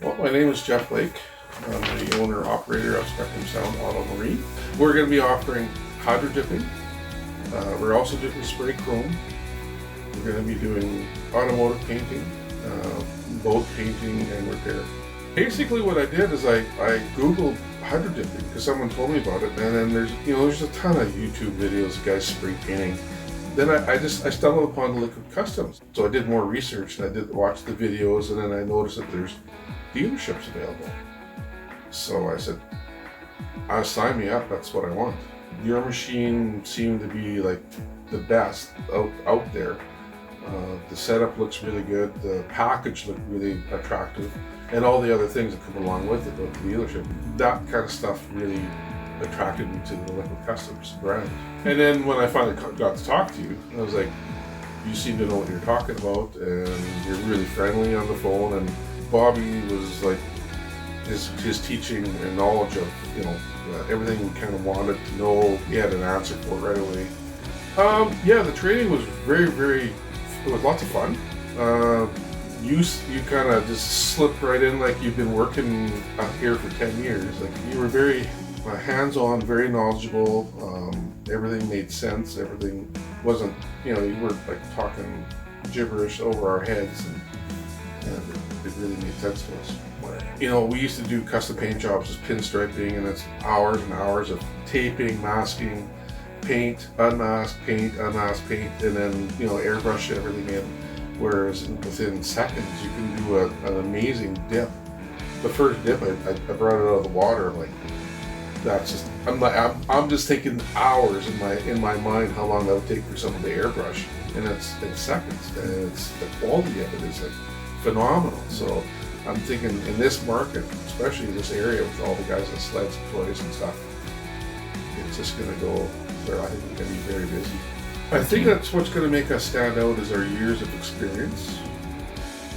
Well, my name is Jeff Lake. I'm the owner-operator of Spectrum Sound Auto Marine. We're going to be offering hydro dipping. We're also doing spray chrome. We're going to be doing automotive painting, boat painting, and repair. Basically what I did is I Googled hydro dipping because someone told me about it, and then there's a ton of YouTube videos of guys spray painting. Then I stumbled upon Liquid Customs. So I did more research and I did watch the videos, and then I noticed that there's dealerships available. So I said, sign me up, that's what I want. Your machine seemed to be like the best out there. The setup looks really good, the package looked really attractive, and all the other things that come along with it, with the dealership. That kind of stuff really attracted me to the Liquid Customs brand. And then when I finally got to talk to you, I was like, you seem to know what you're talking about, and you're really friendly on the phone. And Bobby was like, his teaching and knowledge of everything we kind of wanted to know, he had an answer for it right away. Yeah, the training was it was lots of fun. You kind of just slipped right in like you've been working out here for 10 years. Like, you were very hands-on, very knowledgeable. Everything made sense. Everything wasn't, you weren't like talking gibberish over our heads, and it really made sense to us. We used to do custom paint jobs as pinstriping, and it's hours and hours of taping, masking, paint, unmask, paint, and then airbrush everything in. Whereas within seconds you can do an amazing dip. The first dip, I brought it out of the water. I'm like, that's just, I'm just thinking hours in my mind how long that would take for someone to airbrush, and it's in seconds. And it's the quality of it is like phenomenal. So I'm thinking in this market, especially in this area with all the guys that sleds and toys and stuff, it's just going to go where I think we're going to be very busy. I think that's what's going to make us stand out is our years of experience,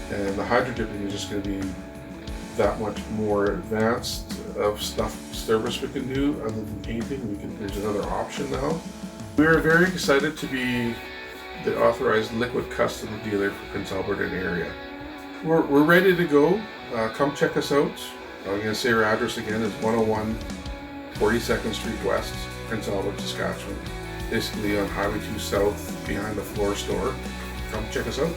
and the hydro dipping is just going to be that much more advanced of service we can do other than painting. There's another option now. We're very excited to be the authorized Liquid Custom dealer for Prince Albert and area. We're ready to go. Come check us out. I'm going to say our address again is 101 42nd Street West, Prince Albert, Saskatchewan. Basically on Highway 2 South behind the floor store. Come check us out.